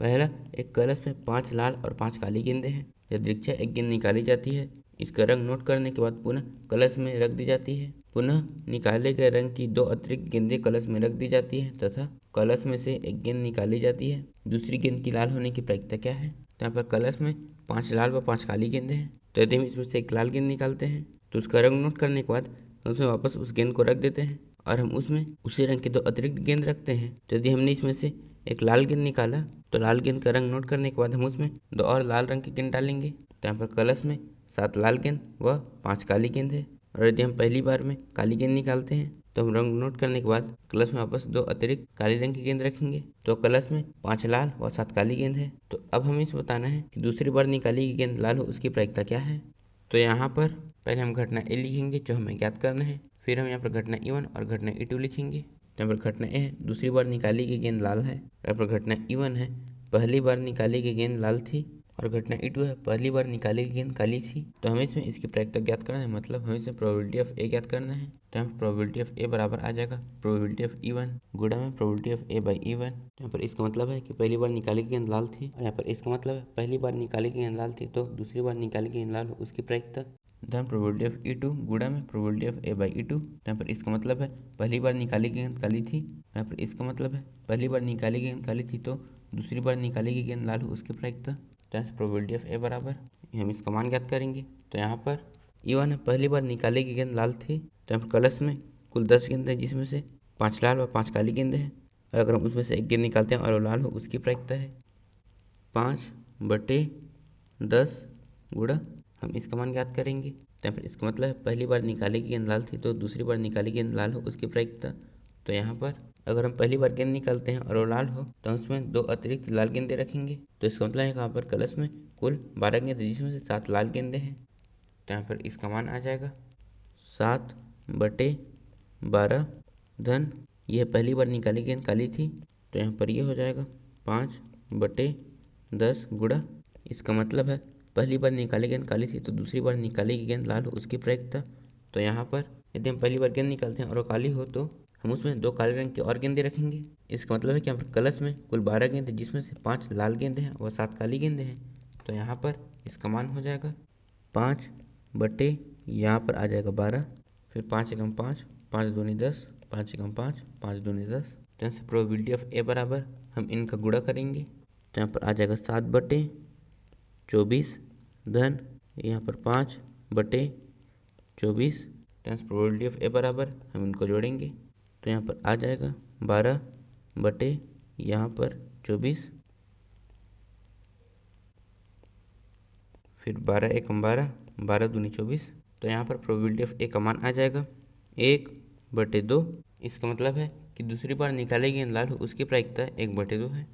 पहला, एक कलश में 5 लाल और 5 काली गेंदें हैं। यदृच्छा एक गेंद निकाली जाती है, इसका रंग नोट करने के बाद पुनः कलश में रख दी जाती है। पुनः निकाले गए रंग की 2 अतिरिक्त गेंदें कलश में रख दी जाती है तथा कलश में से एक गेंद निकाली जाती है। दूसरी गेंद की लाल होने की प्रायिकता क्या है? तो यहाँ पर कलश में 5 लाल व 5 काली गेंदें हैं, तो यदि हम इसमें से एक लाल गेंद निकालते हैं तो उसका रंग नोट करने के बाद उसमें वापस उस गेंद को रख देते हैं और हम उसमें उसी रंग के 2 अतिरिक्त गेंद रखते हैं। तो यदि हमने इसमें से एक लाल गेंद निकाला तो लाल गेंद का रंग नोट करने के बाद हम उसमें 2 और लाल रंग की गेंद डालेंगे। तो यहाँ पर कलश में 7 लाल गेंद व 5 काली गेंद है। और यदि हम पहली बार में काली गेंद निकालते हैं तो हम रंग नोट करने के बाद कलश में वापस 2 अतिरिक्त काली रंग की गेंद रखेंगे। तो कलश में 5 लाल व 7 काली गेंद है। तो अब हमें इसे बताना है कि दूसरी बार निकाली गई गेंद लाल हो उसकी प्रायिकता क्या है। तो यहाँ पर पहले हम घटना ए लिखेंगे जो हमें ज्ञात करना है, फिर हम यहाँ पर घटना E1 और घटना E2 लिखेंगे। यहाँ पर घटना ए है, दूसरी बार निकाली गई गेंद लाल है। यहाँ पर घटना E1 है, पहली बार निकाली गई गेंद लाल थी। और घटना E2 है, पहली बार निकाली गई गेंद काली थी। तो हमें इसमें इसकी प्रायिकता ज्ञात करना है, मतलब हमें इसमें प्रोबेबिलिटी ऑफ ए ज्ञात करना है। तो यहाँ पर प्रोबेबिलिटी ऑफ ए बराबर आ जाएगा प्रोबेबिलिटी ऑफ E1 गुणा में probability of A by E1। यहाँ पर इसका मतलब है कि पहली बार निकाली गई गेंद लाल थी और यहाँ पर इसका मतलब है पहली बार निकाली गई गेंद लाल थी तो दूसरी बार निकाली गई गेंद लाल हो उसकी प्रायिकता। यहाँ प्रोबेबिलिटी ऑफ E2 गुणा में probability of A by E2। यहाँ पर इसका मतलब है पहली बार निकाली गई गेंद काली थी, यहाँ पर इसका मतलब है पहली बार निकाली गई गेंद काली थी तो दूसरी बार निकाली गई गेंद लाल हो उसकी प्रायिकता। तो प्रोबेबिलिटी ऑफ ए बराबर हम इसका मान ज्ञात करेंगे। तो यहाँ पर E1 है, पहली बार निकाली गई गेंद लाल थी, तो यहाँ पर कलश में कुल 10 गेंदें जिसमें से 5 लाल व 5 काली गेंदें हैं। और अगर हम उसमें से एक गेंद निकालते हैं और वो लाल हो उसकी प्रायिकता है 5/10 गुणा हम इसका मान ज्ञात करेंगे। तो यहाँ पर इसका मतलब है पहली बार निकाली गई गेंद लाल थी तो दूसरी बार निकाली गेंद लाल हो उसकी प्रायिकता। तो यहाँ पर अगर हम पहली बार गेंद निकालते हैं और वो लाल हो तो उसमें 2 अतिरिक्त लाल गेंदें रखेंगे। तो इसका मतलब है यहाँ पर कलश में कुल 12 गेंदें जिसमें से 7 लाल गेंदें हैं। तो यहाँ पर इसका मान आ जाएगा 7/12 धन यह पहली बार निकाली गेंद काली थी तो यहाँ पर ये हो जाएगा 5/10 गुणा, इसका मतलब है पहली बार निकाली गेंद काली थी तो दूसरी बार निकाली गई गेंद लाल हो उसकी प्रायिकता। तो यहाँ पर यदि हम पहली बार गेंद निकालते हैं और वो काली हो तो हम उसमें 2 काले रंग की और गेंदें रखेंगे। इसका मतलब है कि यहाँ पर कलश में कुल 12 गेंदें जिसमें से 5 लाल गेंदें हैं व 7 काली गेंदें हैं। तो यहाँ पर इसका मान हो जाएगा 5 बटे यहाँ पर आ जाएगा 12, फिर 5 एकम 5, 5 दूनी 10, 5 एकम 5, 5 दूनी 10। तो यहाँ से प्रोबेबिलिटी ऑफ ए बराबर हम इनका गुणा करेंगे तो यहाँ पर आ जाएगा 7/24 धन यहाँ पर 5/24। प्रोबेबिलिटी ऑफ ए बराबर हम इनको जोड़ेंगे तो यहाँ पर आ जाएगा 12 यहाँ पर 24, फिर 12 एकम 12, 12 दूनी 24। तो यहाँ पर प्रोबेबिलिटी ऑफ ए का मान आ जाएगा 1/2। इसका मतलब है कि दूसरी बार निकाले गई गेंद लाल हो उसकी प्रायिकता 1/2 है।